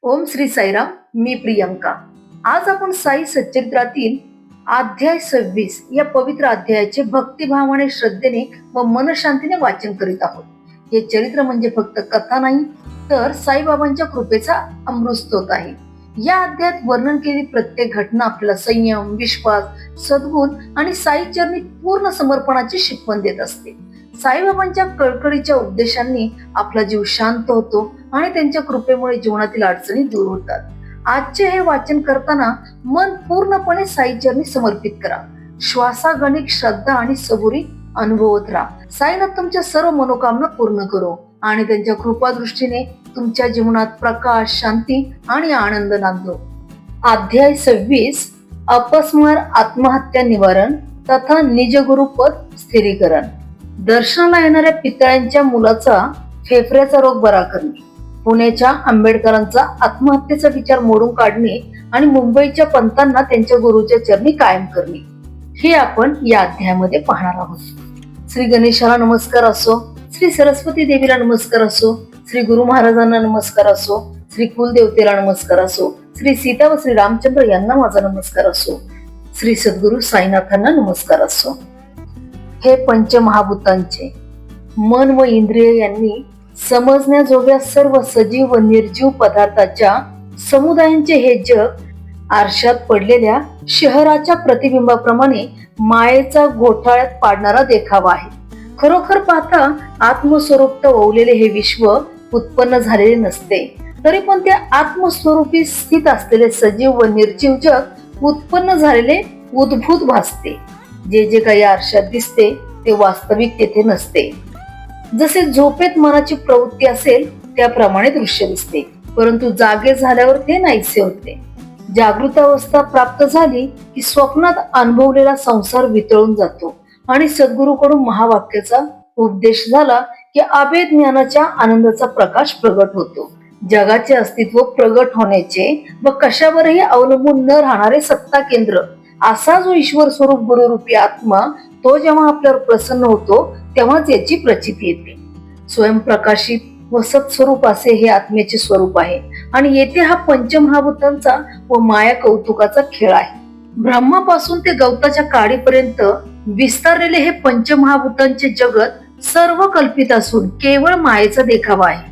ओम श्री साईराम. मी प्रियंका. आज आपण साई सच्चरित्रातील अध्याय 26 या पवित्र अध्यायाचे भक्तिभावाने, श्रद्धेने व मनशांतीने वाचन करीत आहोत. हे चरित्र म्हणजे फक्त कथा नाही, तर साईबाबांच्या कृपेचा अमृतस्रोत आहे. या अध्यायात वर्णन केलेली प्रत्येक घटना आपल्याला संयम, विश्वास, सद्गुण आणि साईचरणी पूर्ण समर्पणाची शिकवण देत असते. साईबाबांच्या कळकळीच्या उपदेशांनी आपला जीव शांत होतो आणि त्यांच्या कृपेमुळे जीवनातील अडचणी दूर होतात. आजचे हे वाचन करताना मन पूर्णपणे साईचरणी समर्पित करा. श्वासागणिक श्रद्धा आणि सबुरी अनुभवत राहा. साईनाथ तुमच्या सर्व मनोकामना पूर्ण करो आणि त्यांच्या कृपा दृष्टीने तुमच्या जीवनात प्रकाश, शांती आणि आनंद नांदो. अध्याय 26. अपस्मार आत्महत्या निवारण तथा निजगुरुपद स्थिरीकरण. दर्शनाला येणाऱ्या पितळ्यांच्या मुलाचा फेफड्याचा रोग बरा करणे, पुण्याच्या आंबेडकरांचा आत्महत्येचा विचार मोडून काढणे आणि मुंबईच्या पंतांना त्यांच्या गुरुच्या चरणी कायम करणे, हे आपण या अध्यायामध्ये पाहणार आहोत. श्री गणेशाला नमस्कार असो, श्री सरस्वती देवीला नमस्कार असो, श्री गुरु महाराजांना नमस्कार असो, श्री कुलदेवतेला नमस्कार असो, श्री सीता व श्री रामचंद्र यांना माझा नमस्कार असो, श्री सद्गुरु साईनाथांना नमस्कार असो. हे पंचमहाभूतांचे मन व इंद्रिय यांनी समजण्याजोग्या सर्व सजीव व निर्जीव पदार्थाच्या समुदायांचे हे जग आरशात पडलेल्या शहराच्या प्रतिबिंबाप्रमाणे मायेचा घोटाळ्यात पाडणारा देखावा आहे. खरोखर पाहता आत्मस्वरूप ओवलेले हे विश्व उत्पन्न झालेले नसते, तरी पण ते आत्मस्वरूपी स्थित असलेले सजीव व निर्जीव जग उत्पन्न झालेले उद्भूत भासते. जे जे काही आरशात दिसते ते वास्तविक तेथे नसते. जसे झोपेत मनाची प्रवृत्ती असेल त्याप्रमाणे दृश्य दिसते, परंतु जागे झाल्यावर ते नाहीसे होते. जागृत अवस्था प्राप्त झाली की स्वप्नात अनुभवलेला संसार वितळून जातो आणि सद्गुरूकडून महावाक्याचा उपदेश झाला की अभेद ज्ञानाच्या आनंदाचा प्रकाश प्रगट होतो. जगाचे अस्तित्व प्रगट होण्याचे व कशावरही अवलंबून न राहणारे सत्ता केंद्र असा जो ईश्वर स्वरूप गुरुरूपी आत्मा, तो जेव्हा आपल्यावर प्रसन्न होतो तेव्हाच याची प्रचिती येते. स्वयंप्रकाशित व सत्स्वरूप असे हे आत्म्याचे स्वरूप आहे आणि येथे हा पंचमहाभूतांचा व माया कौतुकाचा खेळ आहे. ब्रह्मापासून ते गवताच्या काडीपर्यंत विस्तारलेले हे पंचमहाभूतांचे जगत सर्व कल्पित असून केवळ मायेचा देखावा आहे.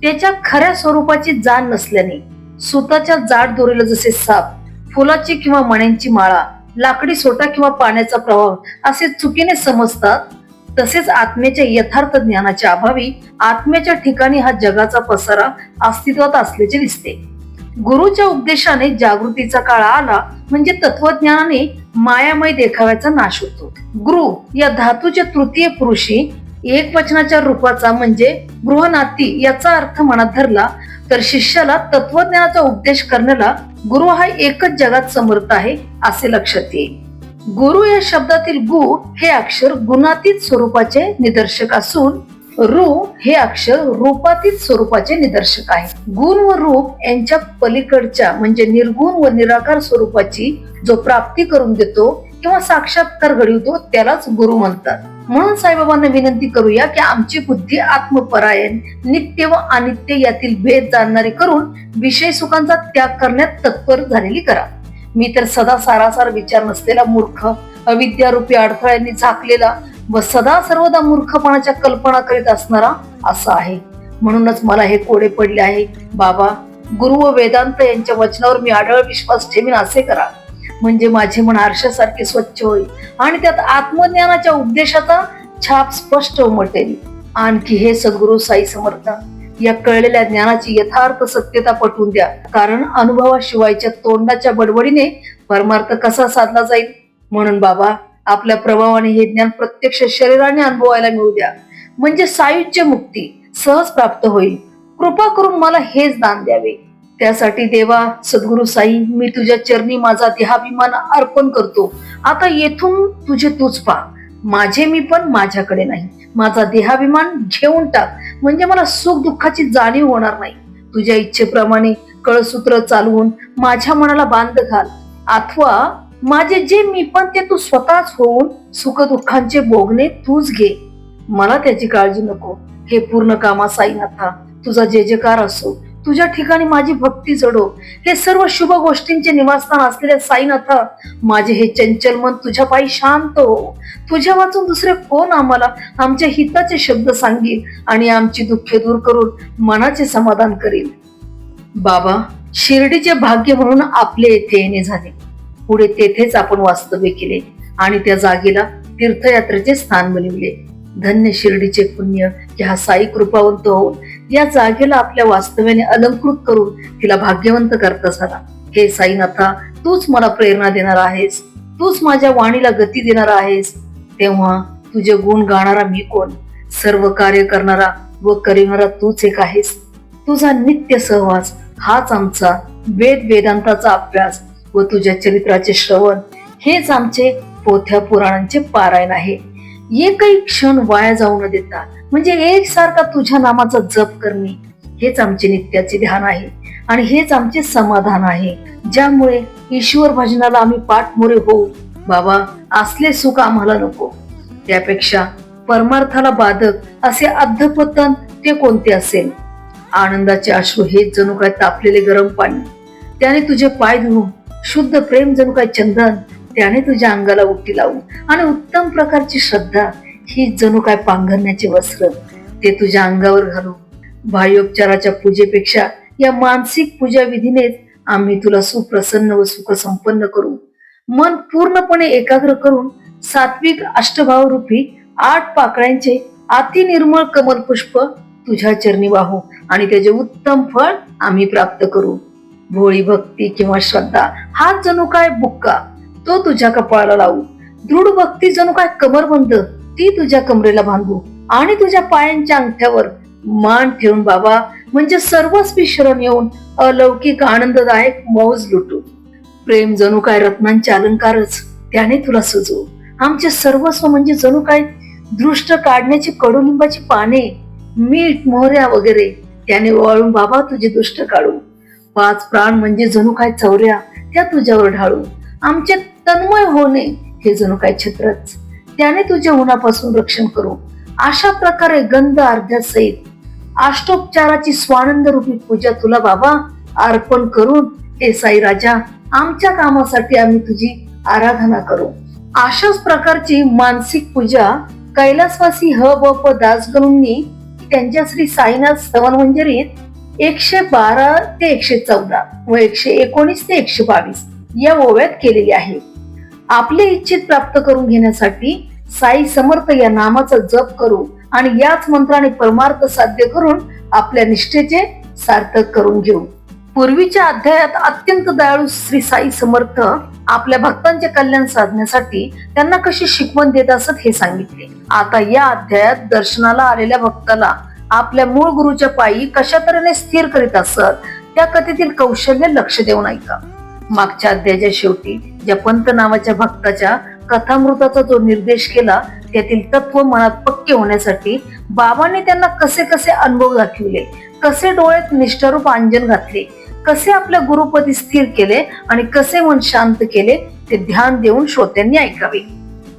त्याच्या खऱ्या स्वरूपाची जाण नसल्याने सुताच्या जाड दोरीला जसे साप, फुलाची किंवा मण्यांची माळा, लाकडी सोटा किंवा पाण्याचा प्रवाह असे चुकीने समजतात, तसेच आत्म्याच्या यथार्थ ज्ञानाच्या अभावी आत्म्याच्या ठिकाणी हा जगाचा पसारा अस्तित्वात असल्याचे दिसते. गुरुच्या उपदेशाने जागृतीचा काळ आला म्हणजे तत्वज्ञानाने मायामय देखाव्याचा नाश होतो. गुरु या धातूच्या तृतीय पुरुषी एक वचनाच्या रूपाचा म्हणजे गृहनाती याचा अर्थ मनात धरला तर शिष्याला तत्वज्ञानाचा उपदेश करण्याला गुरु हा एकच जगात समर्थ आहे असे लक्षात येईल. गुरु या शब्दातील गु हे अक्षर गुणातीत स्वरूपाचे निदर्शक असून रू हे अक्षर रूपातीत स्वरूपाचे निदर्शक आहे. गुण व रूप यांच्या पलीकडच्या म्हणजे निर्गुण व निराकार स्वरूपाची जो प्राप्ती करून देतो किंवा साक्षात्कार घडवितो त्यालाच गुरु म्हणतात. म्हणून साईबाबांना विनंती करूया की आमची बुद्धी आत्मपरायण, नित्य व अनित्य यातील भेद जाणणारी करून विषय सुखांचा त्याग करण्यात तत्पर झालेली करा. मी तर सदा सारासार विचार नसलेला मूर्ख, अविद्यारूपी अडथळ्यांनी झाकलेला व सदा सर्वदा मूर्खपणाच्या कल्पना करीत असणारा असा आहे. म्हणूनच मला हे कोडे पडले आहे. बाबा, गुरु व वेदांत यांच्या वचनावर मी अढळ विश्वास ठेवीन असे करा, म्हणजे माझे मन आरशासारखे स्वच्छ होईल आणि त्यात आत्मज्ञानाच्या उपदेशाचा छाप स्पष्ट उमटेल. आणखी हे सद्गुरु साई समर्थ या कळलेल्या ज्ञानाची यथार्थ सत्यता पटवून द्या, कारण अनुभवाशिवायच्या तोंडाच्या बडबडीने परमार्थ कसा साधला जाईल. म्हणून बाबा, आपल्या प्रभावाने हे ज्ञान प्रत्यक्ष शरीराने अनुभवायला मिळू द्या, म्हणजे सायुज्य मुक्ती सहज प्राप्त होईल. कृपा करून मला हेच दान द्यावे. त्यासाठी देवा सद्गुरु साई, मी तुझ्या चरणी माझा देहाभिमान अर्पण करतो. आता येथून तुझे तूच पहा, माझे मी पण माझ्याकडे नाही. माझा देहाभिमान घेऊन टाक, म्हणजे मला सुख दुःखाची जाणीव होणार नाही. तुझ्या इच्छेप्रमाणे कळसूत्र चालवून माझ्या मनाला बांध घाल, अथवा माझे जे मी पण ते तू स्वतःच होऊन सुख दुःखांचे भोगणे तूच घे. मला त्याची काळजी नको. हे पूर्ण कामा साईनाथा, तुझा जे जेकार असो. तुझ्या ठिकाणी माझी भक्ती जडो. हे सर्व शुभ गोष्टींचे निवासस्थान असलेले साईनाथा, माझे हे चंचल मन तुझ्या पायी शांत हो. तुझ्या वाचून दुसरे कोण आम्हाला आमच्या हिताचे शब्द सांगेल आणि आमची दुःखे दूर करून मनाचे समाधान करील. बाबा, शिर्डीचे भाग्य म्हणून आपले येथे येणे झाले. पुढे तेथेच आपण वास्तव्य केले आणि त्या जागेला तीर्थयात्रेचे स्थान बनविले. धन्य शिर्डीचे पुण्य की हा साई कृपावंत होऊन या जागेला आपल्या वास्तव्याने अलंकृत करून तिला भाग्यवंत करता झाला. हे साईनाथा, तूच मला प्रेरणा देणार आहेस, तूच माझ्या वाणीला गती देणार आहेस. तेव्हा तुझे गुण गाणारा मी कोण? सर्व कार्य करणारा व करिणारा तूच एक आहेस. तुझा नित्य सहवास हाच आमचा वेदांताचा अभ्यास व तुझ्या चरित्राचे श्रवण हेच आमचे पोथ्या पुराणांचे पारायण आहे. एकही क्षण वाया जाऊ न देता म्हणजे एकसारखा तुझ्या नामाचा जप करणे हेच आमचे नित्याचे ध्यान आहे आणि हेच आमचे समाधान आहे, ज्यामुळे ईश्वर भजनाला आम्ही पाठमोरे होऊ. बाबा, असले सुख आम्हाला नको. त्यापेक्षा परमार्थाला बाधक असे अधःपतन ते कोणते असेल? आनंदाचे अश्रू हेच जणू काय तापलेले गरम पाणी, त्याने तुझे पाय धुवून. शुद्ध प्रेम जणू काय चंदन, त्याने तुझ्या अंगाला उटी लावून. आणि उत्तम प्रकारची श्रद्धा ही जणू काय पांघरण्याचे वस्त्र, ते तुझ्या अंगावर घालू. बाह्योपचाराच्या पूजेपेक्षा या मानसिक पूजा विधीनेच आम्ही तुला सुप्रसन्न व सुख संपन्न करू. मन पूर्णपणे एकाग्र करून सात्विक अष्टभाव रूपी 8 पाकळ्यांचे अति निर्मळ कमल पुष्प तुझ्या चरणी वाहू आणि त्याचे उत्तम फळ आम्ही प्राप्त करू. भोळी भक्ती किंवा श्रद्धा हा जणू काय बुक्का, तो तुझ्या कपाळाला लावू. दृढ भक्ती जणू काय कमरबंद, ती तुझ्या कमरेला बांधू आणि तुझ्या पायांच्या अंगठ्यावर मान ठेवून बाबा म्हणजे सर्वस्वी शरण येऊन अलौकिक आनंददायक मौज लुटू. प्रेम जणू काय रत्नांचे अलंकारच, त्याने तुला सजवू. आमचे सर्वस्व म्हणजे जणू काय दृष्ट काढण्याची कडुलिंबाची पाने, मीठ मोहऱ्या वगैरे, त्याने वाळून बाबा तुझे दुष्ट काढू. 5 प्राण म्हणजे जणू काय चौऱ्या, त्या तुझ्यावर ढाळू. आमचे तन्मय होणे हे जणू काय छत्रच, त्याने तुझ्या उन्हापासून रक्षण करू. अशा प्रकारे गंध अर्ध्या सहित अष्टोपचाराची स्वानंद रूपी पूजा तुला बाबा अर्पण करून हे साई राजा आमच्या कामासाठी आम्ही तुझी आराधना करू. अशाच प्रकारची मानसिक पूजा कैलासवासी ह व प दासगणूंनी त्यांच्या श्री साईनाथ स्तवन मंजरीत 112 ते 114 व 119 ते 122 या ओव्यात केलेली आहे. आपले इच्छित प्राप्त करून घेण्यासाठी साई समर्थ या नामाचा जप करू आणि याच मंत्राने परमार्थ साध्य करून आपल्या निष्ठेचे सार्थक करून घेऊ. पूर्वीच्या अध्यायात अत्यंत दयाळू श्री साई समर्थ आपल्या भक्तांचे कल्याण साधण्यासाठी त्यांना कशी शिकवण देत असत हे सांगितले. आता या अध्यायात दर्शनाला आलेल्या भक्ताला आपल्या मूळ गुरुच्या पायी कशा तऱ्हेने स्थिर करीत असत त्या कथेतील कौशल्य लक्ष देऊन ऐका. मागच्या अध्यायाच्या शेवटी ज्या पंत नावाच्या भक्ताच्या कथामृताचा जो निर्देश केला त्यातील तत्व मनात पक्के होण्यासाठी बाबांनी त्यांना कसे कसे अनुभव दाखविले, कसे डोळ्यात निष्ठारूप अंजन घातले, कसे आपल्या गुरुपदी स्थिर केले आणि कसे मन शांत केले ते ध्यान देऊन श्रोत्यांनी ऐकावे.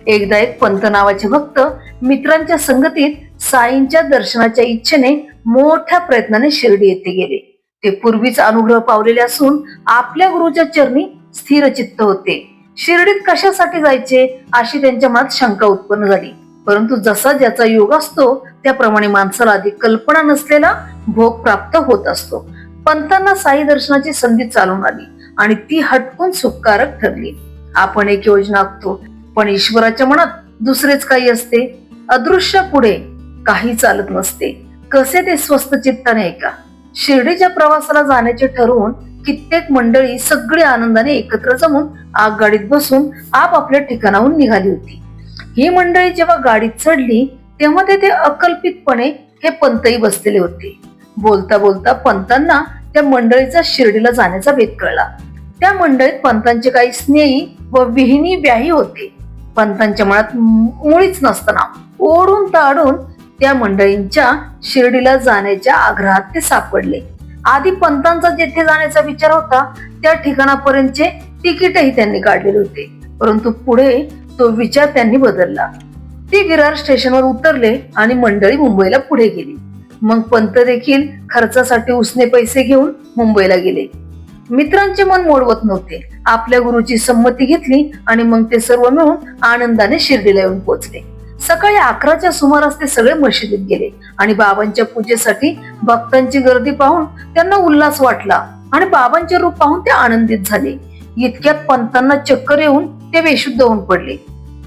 एकदा एक पंत नावाचे भक्त मित्रांच्या संगतीत साईंच्या दर्शनाच्या इच्छेने मोठ्या प्रयत्नाने शिर्डी येथे गेले. ते पूर्वीच अनुग्रह पावलेले असून आपल्या गुरुच्या चरणी स्थिर चित्त होते. शिर्डीत कशासाठी जायचे अशी त्यांच्या मनात शंका उत्पन्न झाली. परंतु जसा ज्याचा योग असतो त्याप्रमाणे माणसाला अधिक कल्पना नसलेला भोग प्राप्त होत असतो. पंतांना साई दर्शनाची संधी चालून आली आणि ती हटकून सुखकारक ठरली. आपण एक योजना आखतो पण ईश्वराच्या मनात दुसरेच काही असते. अदृश्य पुढे काही चालत नसते. कसे ते स्वस्त चित्ताने ऐका. शिर्डीच्या प्रवासाला जाण्याचे ठरवून कित्येक मंडळी सगळी आनंदाने एकत्र जमून आगगाडीत बसून आपापल्या ठिकाणाहून निघाली होती. ही मंडळी जेव्हा गाडीत चढली तेव्हा तेथे अकल्पितपणे हे पंतही बसलेले होते. बोलता बोलता पंतांना त्या मंडळीचा शिर्डीला जाण्याचा भेद कळला. त्या मंडळीत पंतांचे काही स्नेही व विहिनी व्याही होते. पंतांच्या मनात मुळीच नसताना ओढून ताडून त्या मंडळींच्या शिर्डीला जाण्याच्या आग्रहात ते सापडले. आधी पंतांचा जेथे जाण्याचा विचार होता त्या ठिकाणापर्यंतचे तिकीटही त्यांनी काढलेले होते. परंतु पुढे तो विचार त्यांनी बदलला. ते विरार स्टेशनवर उतरले आणि मंडळी मुंबईला पुढे गेली. मग पंत देखील खर्चासाठी उसने पैसे घेऊन मुंबईला गेले. मित्रांचे मन मोडवत नव्हते. आपल्या गुरुची संमती घेतली आणि मग ते सर्व मिळून आनंदाने शिर्डीला येऊन पोहोचले. सकाळी 11च्या सुमारास ते सगळे मशिदीत गेले आणि बाबांच्या पूजेसाठी भक्तांची गर्दी पाहून त्यांना उल्हास वाटला आणि बाबांचे रूप पाहून ते आनंदित झाले. इतक्यात पंतांना चक्कर येऊन ते बेशुद्ध होऊन पडले.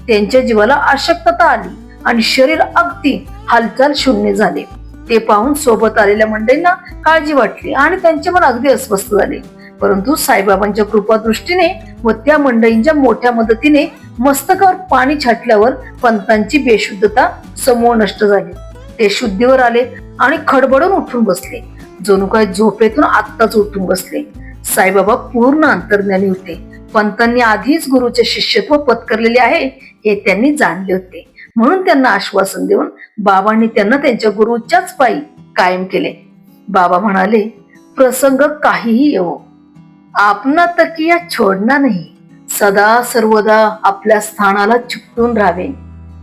त्यांच्या जीवाला अशक्तता आली आणि शरीर अगदी हालचाल शून्य झाले. ते पाहून सोबत आलेल्या मंडळींना काळजी वाटली आणि त्यांचे मन अगदी अस्वस्थ झाले. परंतु साईबाबांच्या कृपा दृष्टीने व त्या मंडळींच्या मोठ्या मदतीने मस्तकावर पाणी छाटल्यावर पंतांची बेशुद्धता समूळ नष्ट झाली. ते शुद्धीवर आले आणि खडबडून उठून बसले. जणू काय झोपेतून आत्ताच उठून बसले. साईबाबा पूर्ण अंतर्ज्ञानी होते. पंतांनी आधीच गुरुचे शिष्यत्व पत्करलेले आहे हे त्यांनी जाणले होते. म्हणून त्यांना आश्वासन देऊन बाबांनी त्यांना त्यांच्या गुरुच्याच पायी कायम केले. बाबा म्हणाले, प्रसंग काहीही येवो, आपना तकिया छोडना नाही, सदा सर्वदा आपल्या स्थानाला चिकटून राहावे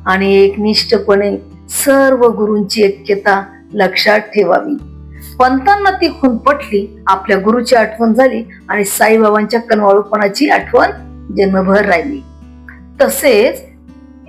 आणि एकनिष्ठपणे सर्व गुरूंची ऐक्यता लक्षात ठेवावी. पंतांना ती खून पटली. आपल्या गुरुची आठवण झाली आणि साईबाबांच्या कनवाळूपणाची आठवण जन्मभर राहिली. तसेच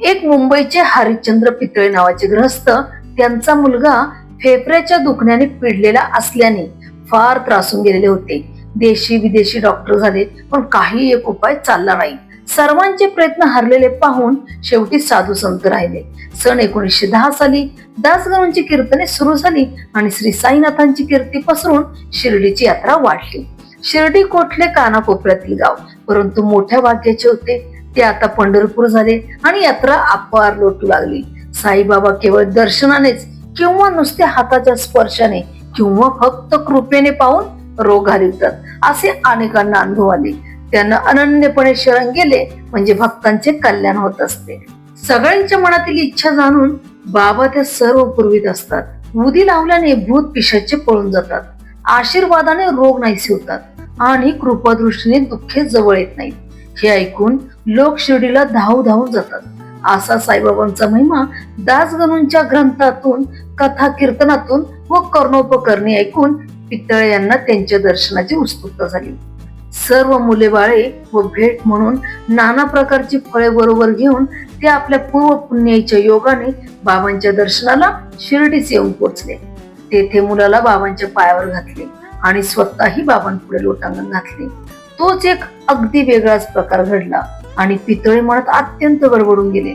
एक मुंबईचे हरिश्चंद्र पितळे नावाचे गृहस्थ, त्यांचा मुलगा फेफड्याच्या दुखण्याने पिडलेला असल्याने फार त्रासून गेलेले होते. देशी विदेशी डॉक्टर झाले पण काही एक उपाय चालला नाही. सर्वांचे प्रयत्न हरलेले पाहून शेवटी साधू संत राहिले. सन 1910 साली दासगणूंची कीर्तने सुरू झाली आणि श्री साईनाथांची कीर्ती पसरून शिर्डीची यात्रा वाढली. शिर्डी कोठले कानाकोपऱ्यातील गाव, परंतु मोठ्या भाग्याचे होते. ते आता पंढरपूर झाले आणि यात्रा अपार लोटू लागली. साईबाबा केवळ दर्शनानेच किंवा नुसत्या हाताच्या स्पर्शाने किंवा फक्त कृपेने पाहून रोग घालवतात असे अनेकांना अनुभव आले. त्यांना अनन्यपणे शरण गेले म्हणजे भक्तांचे कल्याण होत असते. सगळ्यांच्या मनातील इच्छा जाणून बाबा त्या सर्व पुरवीत असतात. उदी लावल्याने भूत पिशाचे पळून जातात. आशीर्वादाने रोग नाहीसे होतात आणि कृपादृष्टीने दुःखे जवळ येत नाहीत. हे ऐकून लोक शिर्डीला धाव धावून जातात. असा साईबाबांचा महिमा दासगणूंच्या ग्रंथातून, कथा कीर्तनातून व कर्णोपकरणी ऐकून पितळे यांना त्यांच्या दर्शनाची उत्सुकता झाली. सर्व मुले बाळे व भेट म्हणून नाना प्रकारची फळे बरोबर घेऊन ते आपल्या पूर्व पुण्याच्या योगाने बाबांच्या दर्शनाला शिर्डीस येऊन पोहोचले. तेथे मुलाला बाबांच्या पायावर घातले आणि स्वतःही बाबांपुढे लोटांगण घातले. तोच एक अगदी वेगळाच प्रकार घडला आणि पितळे मनात अत्यंत गडबडून गेले.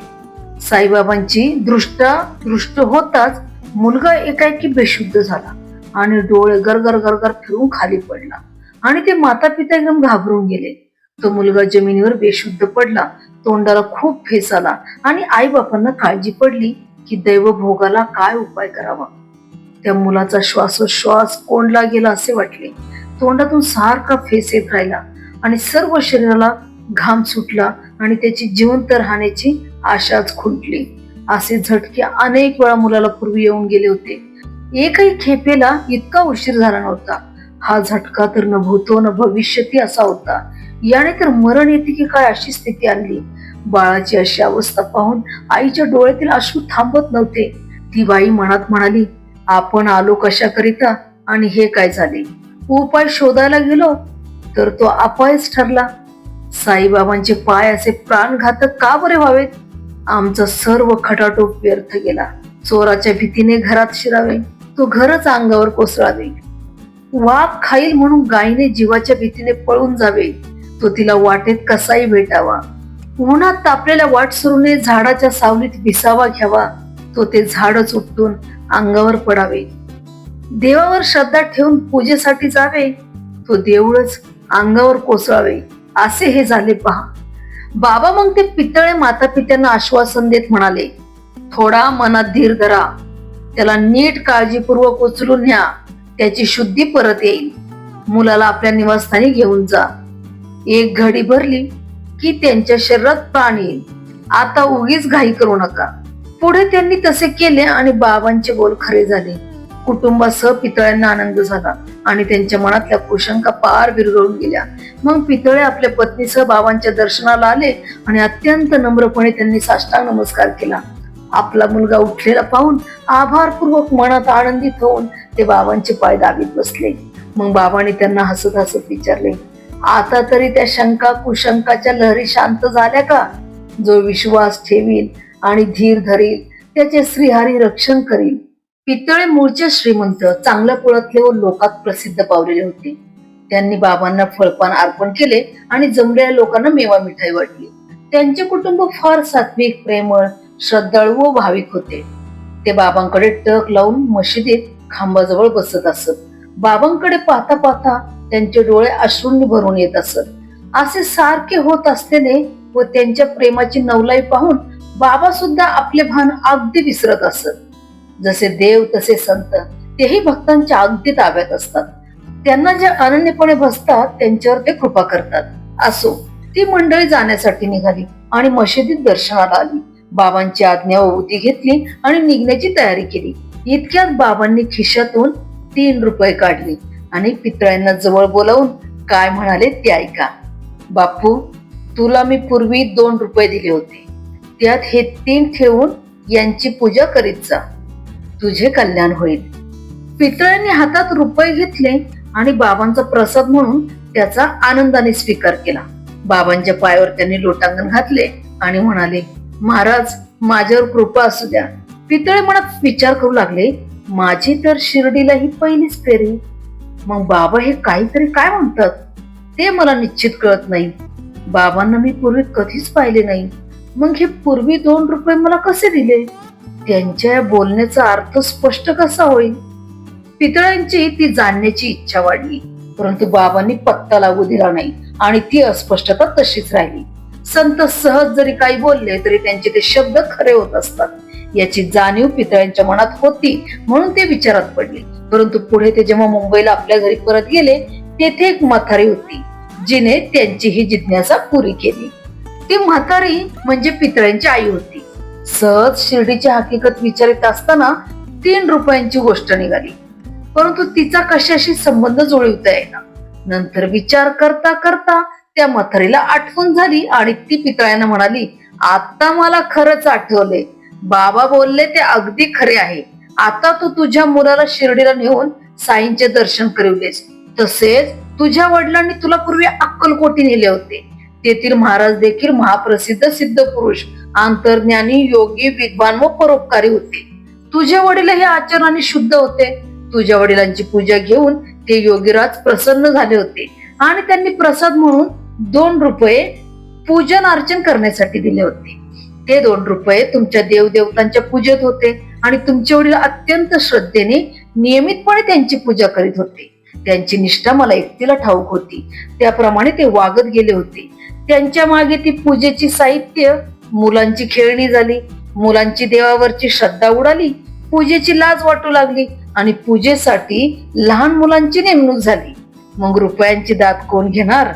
साईबाबांची दृष्ट होताच मुलगा एकाएकी बेशुद्ध झाला आणि डोळे गरगर गरगर फिरून खाली पडला आणि ते माता पिता एकदम घाबरून गेले. तो मुलगा जमिनीवर बेशुद्ध पडला. तोंडाला खूप फेस आला आणि आई बापांना काळजी पडली की दैवभोगाला काय उपाय करावा. त्या मुलाचा श्वासोश्वास कोंडला गेला असे वाटले. तोंडातून सारखा फेस येत राहिला आणि सर्व शरीराला घाम सुटला आणि त्याची जिवंत राहण्याची आशाच खुंटली. असे झटके अनेक वेळा मुलाला पूर्वी येऊन गेले होते. एकही खेपेला इतका उशीर झाला नव्हता. हा झटका तर न भूतो न भविष्यती असा होता. याने तर मरण येते की काय अशी स्थिती आणली. बाळाची अशी अवस्था पाहून आईच्या डोळ्यातील अश्रू थांबत नव्हते. ती बाई मनात म्हणाली, आपण आलो कशाकरिता आणि हे काय झाले. उपाय शोधायला गेलो तर तो अपायच ठरला. साईबाबांचे पाय असे प्राणघातक का बरे व्हावेत. आमचा सर्व खटाटोप व्यर्थ गेला. चोराच्या भीतीने घरात शिरावे, तो घरच अंगावर कोसळावे. वाघ खाईल म्हणून गायीने जीवाच्या भीतीने पळून जावे, तो तिला वाटेत कसाही भेटावा. उन्हात तापलेल्या वाटसरूने झाडाच्या सावलीत विसावा घ्यावा, तो ते झाडच उपटून अंगावर पडावे. देवावर श्रद्धा ठेवून पूजेसाठी जावे, तो देऊळच अंगावर कोसळावे. असे हे झाले पहा. बाबा मग ते पितळे माता पित्यांना आश्वासन देत म्हणाले, थोडा मनात धीर धरा, त्याला नीट काळजीपूर्वक उचलून न्या, त्याची शुद्धी परत येईल. मुलाला आपल्या निवासस्थानी घेऊन जा. एक घडी भरली की त्यांच्या शरीरात प्राण येईल. आता उगीच घाई करू नका. पुढे त्यांनी तसे केले आणि बाबांचे बोल खरे झाले. कुटुंबासह पितळ्यांना आनंद झाला आणि त्यांच्या मनातल्या कुशंका पार विरघळून गेल्या. मग पितळे आपल्या पत्नीसह बाबांच्या दर्शनाला आले आणि अत्यंत नम्रपणे त्यांनी साष्टांग नमस्कार केला. आपला मुलगा उठलेला पाहून आभारपूर्वक मनात आनंदित होऊन ते बाबांचे पाय दाबीत बसले. मग बाबांनी त्यांना हसत हसत विचारले, आता तरी त्या शंका कुशंकाच्या लहरी शांत झाल्या का? जो विश्वास ठेवील आणि धीर धरील त्याचे श्रीहरी रक्षण करील. पितळे मूळचे श्रीमंत, चांगल्या कुळातले व लोकात प्रसिद्ध पावलेले होते. त्यांनी बाबांना फळपान अर्पण केले आणि जमलेल्या लोकांना मेवा मिठाई वाटली. त्यांचे कुटुंब फार सात्विक, प्रेमळ, श्रद्धाळू व भाविक होते. ते बाबांकडे टक लावून मशिदीत खांबाजवळ बसत असत. बाबांकडे पाहता पाहता त्यांचे डोळे अश्रूंनी भरून येत असत. असे सारखे होत असलेले व त्यांच्या प्रेमाची नवलाई पाहून बाबा सुद्धा आपले भान अगदी विसरत असत. जसे देव तसे संत, तेही भक्तांच्या अगदी ताब्यात असतात. त्यांना जे अनन्यपणे भजतात त्यांच्यावर ते कृपा करतात. असो, ती मंडळी जाण्यासाठी निघाली आणि मशिदीत दर्शनाला आली. बाबांची आज्ञा व उदी घेतली आणि निघण्याची तयारी केली. इतक्यात बाबांनी खिशातून 3 रुपये काढले आणि पितळ्यांना जवळ बोलावून काय म्हणाले ते ऐका. बापू, तुला मी पूर्वी 2 रुपये दिले होते, त्यात हे 3 ठेवून यांची पूजा करीत जा, तुझे कल्याण होईल. पितळ्यांनी हातात रुपये घेतले आणि बाबांचा प्रसाद म्हणून त्याचा आनंदाने स्वीकार केला. बाबांच्या पायावर त्यांनी लोटांगण घातले आणि म्हणाले, महाराज, माझ्यावर कृपा असू द्या. पितळे मनात विचार करू लागले, माझी तर शिर्डीला ही पहिलीच फेरी. मग बाबा हे काहीतरी काय म्हणतात ते मला निश्चित कळत नाही. बाबांना मी पूर्वी कधीच पाहिले नाही. मग हे पूर्वी 2 रुपये मला कसे दिले? त्यांच्या बोलण्याचा अर्थ स्पष्ट कसा होईल? पितळ्यांची ती जाणण्याची इच्छा वाढली, परंतु बाबांनी पत्ता लागू दिला नाही आणि ती अस्पष्टता तशीच राहिली. संत सहज जरी काही बोलले तरी त्यांचे ते शब्द खरे होत असतात याची जाणीव पितळ्यांच्या मनात होती, म्हणून ते विचारात पडले. परंतु पुढे ते जेव्हा मुंबईला आपल्या घरी परत गेले, तेथे एक म्हातारी होती जिने त्यांची ही जिज्ञासा पुरी केली. ती म्हातारी म्हणजे पितळ्यांची आई होती. सहज शिर्डीची हकीकत विचारित असताना 3 रुपयांची गोष्ट निघाली, परंतु तिचा कशाशी संबंध जुळवता येईना. नंतर विचार करता करता त्या म्हातारीला आठवण झाली आणि ती पितळ्यांना म्हणाली, आता मला खरंच आठवले, बाबा बोलले ते अगदी खरे आहे. आता तू तुझ्या मुलाला शिर्डीला नेऊन साईंचे दर्शन करिवलेस, तसेच तुझ्या वडिलांनी तुला पूर्वी अक्कलकोटी नेले होते. तेथील महाराज देखील महाप्रसिद्ध सिद्ध पुरुष, अंतर्ज्ञानी, योगी, विद्वान व परोपकारी होते. तुझे वडील हे आचरणाने शुद्ध होते. तुझ्या वडिलांची पूजा घेऊन ते योगीराज प्रसन्न झाले होते आणि त्यांनी प्रसाद म्हणून 2 रुपये पूजन अर्चन करण्यासाठी दिले होते. ते 2 रुपये तुमच्या देवदेवतांच्या पूजेत होते आणि तुमचे वडील अत्यंत श्रद्धेने नियमितपणे त्यांची पूजा करीत होते. त्यांची निष्ठा मला एकटीला ठाऊक होती, त्याप्रमाणे ते वागत गेले होते. त्यांच्या मागे ती पूजेची साहित्य, मुलांची खेळणी झाली. मुलांची देवावरची श्रद्धा उडाली, पूजेची लाज वाटू लागली आणि पूजेसाठी लहान मुलांची नेमणूक झाली. मग रुपयांची दात कोण घेणार?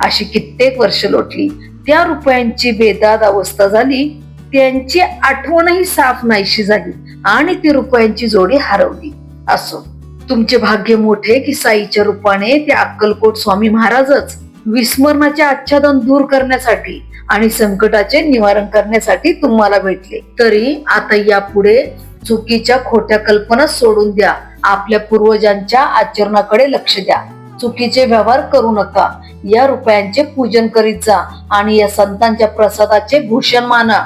अशी कित्येक वर्ष लोटली. त्या रुपयांची बेदाद अवस्था झाली. त्यांची आठवणही साफ नाहीशी झाली आणि ती रुपयांची जोडी हरवली. असो, तुमचे भाग्य मोठे की साईच्या रूपाने ते अक्कलकोट स्वामी महाराजच विस्मरणाचे आच्छादन दूर करण्यासाठी आणि संकटाचे निवारण करण्यासाठी तुम्हाला भेटले. तरी आता यापुढे चुकीच्या खोट्या कल्पना सोडून द्या. आपल्या पूर्वजांच्या आचरणाकडे लक्ष द्या. चुकीचे व्यवहार करू नका. या रुपयांचे पूजन करीत जा आणि या संतांच्या प्रसादाचे भूषण माना.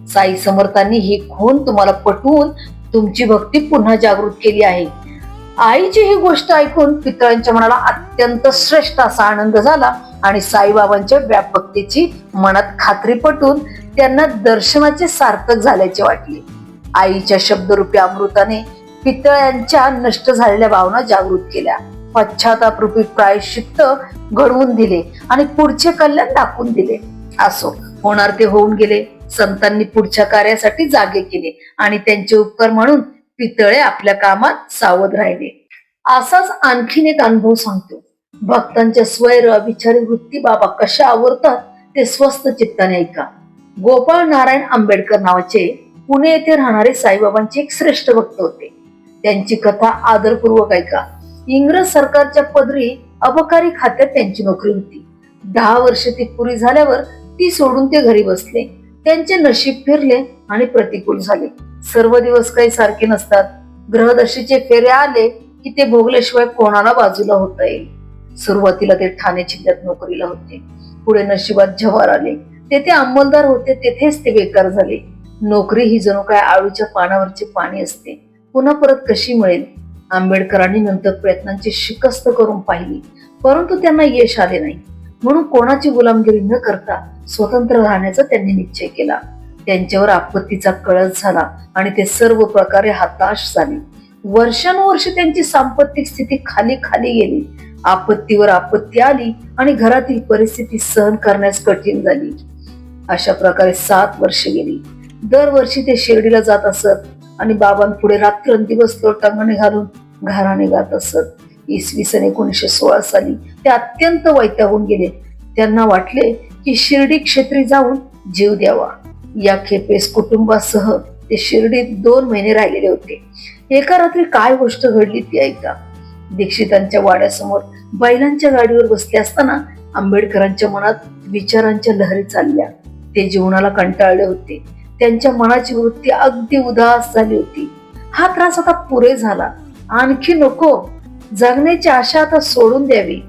साई समर्थांनी ही खूण तुम्हाला पटवून तुमची भक्ती पुन्हा जागृत केली आहे. आईची ही गोष्ट ऐकून पितळांच्या मनाला अत्यंत श्रेष्ठ असा आनंद झाला आणि साईबाबांच्या व्यापकतेची मनात खात्री पटून त्यांना दर्शनाचे सार्थक झाल्याचे वाटले. आईच्या शब्दरूपी अमृताने पितळ्यांच्या नष्ट झालेल्या भावना जागृत केल्या. पश्चातापरूपी प्रायश्चित्त घडवून दिले आणि पुढचे कल्याण दाखवून दिले. असो, होणार ते होऊन गेले. संतांनी पुढच्या कार्यासाठी जागे केले आणि त्यांचे उपकार म्हणून पितळे आपल्या कामात सावध राहिले. असाच आणखीन एक अनुभव सांगतो. भक्तांच्या स्वैर अभिचारी वृत्ती बाबा कशा आवरतात ते स्वस्थ चित्ताने ऐका. गोपाळ नारायण आंबेडकर नावाचे पुणे येथे राहणारे साईबाबांचे एक श्रेष्ठ भक्त होते. त्यांची कथा आदरपूर्वक ऐका. इंग्रज सरकारच्या पदरी अबकारी खात्यात त्यांची नोकरी होती. 10 वर्ष ती पुरी झाल्यावर ती सोडून ते घरी बसले. त्यांचे नशीब फिरले आणि प्रतिकूल झाले. सर्व दिवस काही सारखे नसतात. ग्रहदशेचे फेरे आले की ते भोगल्याशिवाय कोणाला बाजूला होता येईल. सुरुवातीला ते ठाणे जिल्ह्यात नोकरीला होते. पुढे नशिबात जव्हार आले. तेथे अंमलदार होते, तेथेच ते बेकार झाले. नोकरी ही जणू काय आळूच्या पानावरचे पाणी असते, पुन्हा परत कशी मिळेल? आंबेडकरांनी नंतर प्रयत्नांची शिकस्त करून पाहिली, परंतु त्यांना यश आले नाही. म्हणून कोणाची गुलामगिरी न करता स्वतंत्र राहण्याचा त्यांनी निश्चय केला. त्यांच्यावर आपत्तीचा कळस झाला आणि ते सर्व प्रकारे हताश झाले. वर्षानुवर्ष त्यांची सांपत्तिक स्थिती खाली खाली गेली. आपत्तीवर आपत्ती आली आणि घरातील परिस्थिती सहन करण्यास कठीण झाली. अशा प्रकारे 7 वर्षे गेली. दरवर्षी ते शिर्डीला जात असत आणि बाबांपुढे रात्रंदिवस लोटांगणे घालून घराणे गात असत. इसवी सन 1916 साली ते अत्यंत वैतागून गेले. त्यांना वाटले की शिर्डी क्षेत्री जाऊन जीव द्यावा. या खेपेस कुटुंबासह ते शिर्डीत 2 महिने राहिलेले होते. एका रात्री काय गोष्ट घडली ती ऐका. दीक्षितांच्या वाड्यासमोर बैलांच्या गाडीवर बसले असताना आंबेडकरांच्या मनात विचारांच्या लहरी चालल्या. ते जीवनाला कंटाळले होते. त्यांच्या मनाची वृत्ती अगदी उदास झाली होती. हा त्रास आता पुरे झाला, आणखी नको. जगण्याची आशा आता सोडून द्यावी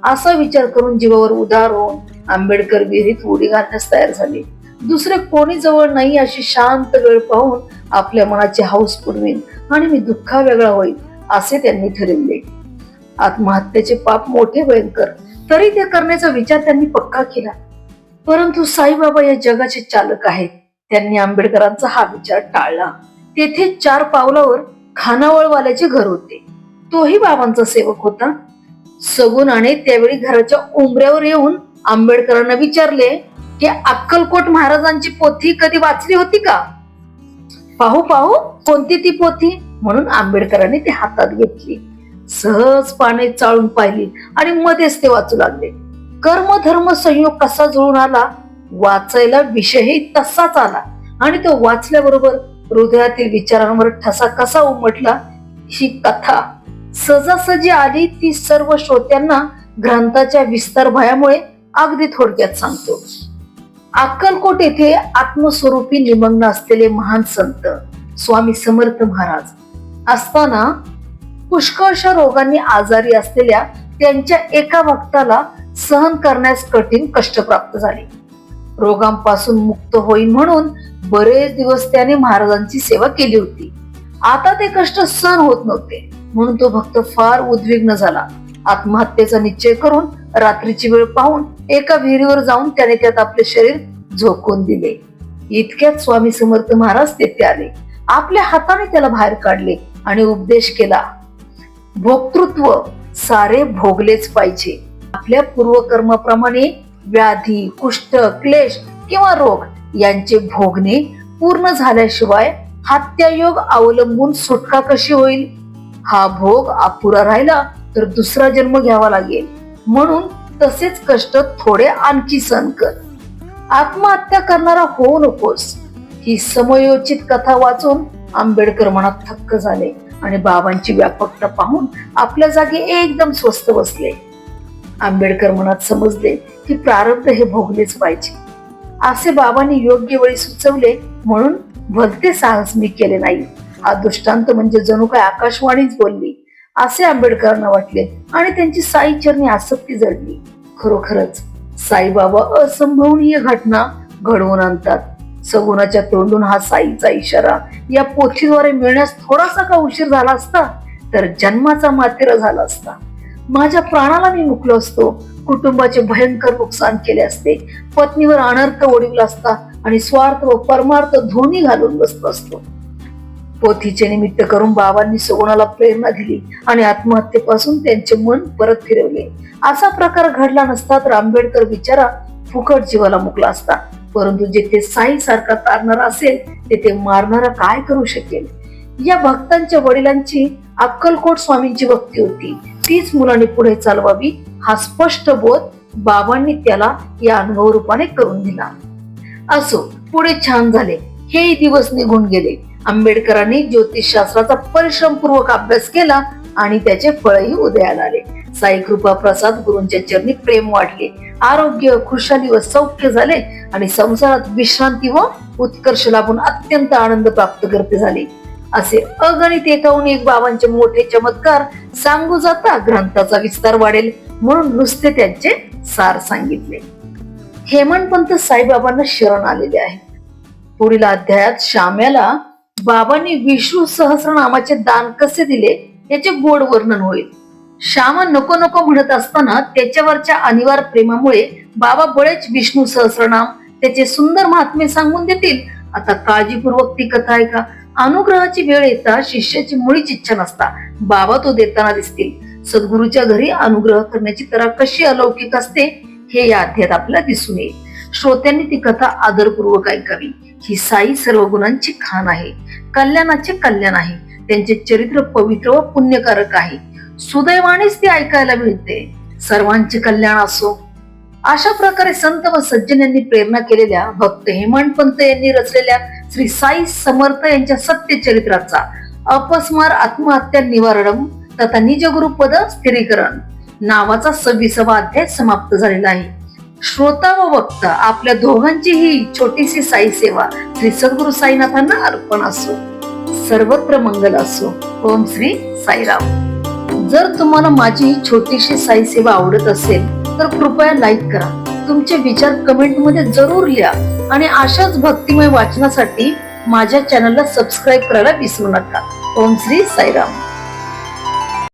असा विचार करून जीवावर उदार होऊन आंबेडकर विहिरीत उडी घालण्यास तयार झाले. दुसरे कोणी जवळ नाही अशी शांत वेळ पाहून आपल्या मनाची हौस पुरवीन आणि मी दुःखा वेगळा होईल असे त्यांनी ठरवले. आत्महत्येचे पाप मोठे भयंकर, तरी ते करण्याचा विचार त्यांनी पक्का केला. परंतु साईबाबा या जगाचे चालक आहेत. त्यांनी आंबेडकरांचा हा विचार टाळला. तेथे 4 पावलावर खानावळवाल्याचे घर होते. तोही बाबांचा सेवक होता. सगुणाने त्यावेळी घराच्या उंबऱ्यावर येऊन आंबेडकरांना विचारले की अक्कलकोट महाराजांची पोथी कधी वाचली होती का? पाहू पाहू कोणती ती पोथी म्हणून आंबेडकरांनी ती हातात घेतली. सहज पाने चाळून पाहिली आणि मध्येच ते वाचू लागले. कर्म धर्म संयोग कसा जुळून आला, वाचायला विषयही तसाच आला आणि तो वाचल्याबरोबर हृदयातील विचारांवर ठसा कसा उमटला ही कथा सहजासहजी आली ती सर्व श्रोत्यांना ग्रंथाच्या विस्तार भयामुळे अगदी थोडक्यात सांगतो. अक्कलकोट येथे आत्मस्वरूपी निमग्न असलेले महान संत स्वामी समर्थ महाराज असताना पुष्कळशा रोगांनी आजारी असलेल्या त्यांच्या एका भक्ताला सहन करण्यास कठीण कष्ट प्राप्त झाले. रोगांपासून मुक्त होईल म्हणून बरेच दिवस त्याने महाराजांची सेवा केली होती. आता ते कष्ट सहन होत नव्हते म्हणून तो भक्त फार उद्विग्न झाला. आत्महत्येचा निश्चय करून रात्रीची वेळ पाहून एका विहिरीवर जाऊन त्याने त्यात आपले शरीर झोकून दिले. इतक्यात स्वामी समर्थ महाराज तेथे आले. आपल्या हाताने त्याला बाहेर काढले आणि उपदेश केला. भोक्तृत्व सारे भोगलेच पाहिजे. आपल्या पूर्वकर्माप्रमाणे व्याधी, कुष्ठ, क्लेश किंवा रोग यांचे भोगणे पूर्ण झाल्याशिवाय हत्यायोग अवलंबून सुटका कशी होईल? हा भोग अपुरा राहिला तर दुसरा जन्म घ्यावा लागेल. म्हणून तसेच कष्ट थोडे आणखी सहन कर. आत्महत्या करणारा होऊ नकोस. ही समयोचित कथा वाचून आंबेडकर मनात थक्क झाले आणि बाबांची व्यापकता पाहून आपल्या जागी एकदम स्वस्थ बसले. आंबेडकर मनात समजले की प्रारब्ध हे भोगलेच पाहिजे. असे बाबांनी योग्य वेळी सुचवले म्हणून भलते साहस मी केले नाही. हा दृष्टांत म्हणजे जणू काय आकाशवाणीच बोलली असे आंबेडकरांना वाटले आणि त्यांची साई चरणी आसक्ती जडली. खरोखरच साईबाबा असंभवनीय घटना घडवून आणतात. सगुणाच्या तोंडून हा साईचा इशारा या पोथीद्वारे मिळण्यास थोडासा का उशीर झाला असता तर जन्माचा मातेरा झाला असता. माझ्या प्राणाला मी मुकलो असतो. कुटुंबाचे भयंकर नुकसान केले असते. पत्नीवर अनर्थ ओढविला असता आणि स्वार्थ व परमार्थ दोन्ही घालून बसलो असतो. पोथीचे निमित्त करून बाबांनी सगुणाला प्रेरणा दिली आणि आत्महत्येपासून त्यांचे मन परत फिरवले. असा प्रकार घडला नसता तर आंबेडकर बिचारा फुकट जीवाला मुकला असता. परंतु जिथे साई सारखा तारणारा असेल तेथे मारणारा काय करू शकेल? या भक्तांच्या वडिलांची अक्कलकोट स्वामींची भक्ती होती. तीच मुलांनी पुढे चालवावी हा स्पष्ट बोध बाबांनी त्याला या अनुभव रूपाने करून दिला. असो, पुढे छान झाले. हे दिवस निघून गेले. आंबेडकरांनी ज्योतिषशास्त्राचा परिश्रमपूर्वक अभ्यास केला आणि त्याचे फळही उदयाला आले. साई कृपा प्रसाद गुरूंच्या चरणी प्रेम वाढले, आरोग्य, खुशाली व सौख्य झाले आणि संसारात विश्रांती व उत्कर्ष लाभून अत्यंत आनंद प्राप्त करते झाले. असे अगणित एकाहून एक बाबांचे मोठे चमत्कार सांगू जाता ग्रंथाचा विस्तार वाढेल, म्हणून नुसते त्यांचे सार सांगितले. हेमंतपंत साईबाबांना शरण आलेले आहे. पुढील अध्यायात श्याम्याला बाबांनी विष्णू सहस्रनामाचे दान कसे दिले याचे गोड वर्णन होईल. श्यामा नको नको म्हणत असताना त्याच्यावरच्या अनिवार प्रेमामुळे बाबा बळेच विष्णू सहस्रनाम त्याचे सुंदर महात्मे सांगून देतील. आता काळजीपूर्वक ती कथा ऐका. अनुग्रहाची वेळ येता शिष्याची मुळीच इच्छा नसता बाबा तो देताना दिसतील. सद्गुरूच्या घरी अनुग्रह करण्याची तरा कशी अलौकिक असते हे या अध्यायात आपल्याला दिसून येईल. श्रोत्यांनी ती कथा आदरपूर्वक ऐकावी. ही साई सर्व गुणांची खान आहे, कल्याणाचे कल्याण आहे. त्यांचे चरित्र पवित्र व पुण्यकारक आहे. सुदैवानेच ती ऐकायला मिळते. सर्वांचे कल्याण असो. अशा प्रकारे संत व सज्जन यांनी प्रेरणा केलेल्या भक्त हेमंतपंत यांनी रचलेल्या श्री साई समर्थ यांच्या सत्य चरित्राचा अपस्मार आत्महत्या निवारणम तथा निजगुरुपद स्थिरीकरण नावाचा 26वा अध्याय समाप्त झालेला आहे. श्रोता व वक्ता आपल्या दोघांची ही छोटीशी साई सेवा श्री सद्गुरु साईनाथांना अर्पण असो. सर्वत्र मंगल असो. ओम श्री साईराम. जर तुम्हाला माझी ही छोटीशी साई सेवा आवडत असेल तर कृपया लाईक करा. तुमचे विचार कमेंट मध्ये जरूर लिहा आणि अशाच भक्तिमय वाचनासाठी माझ्या चॅनलला सबस्क्राईब करायला विसरू नका. ओम श्री साईराम.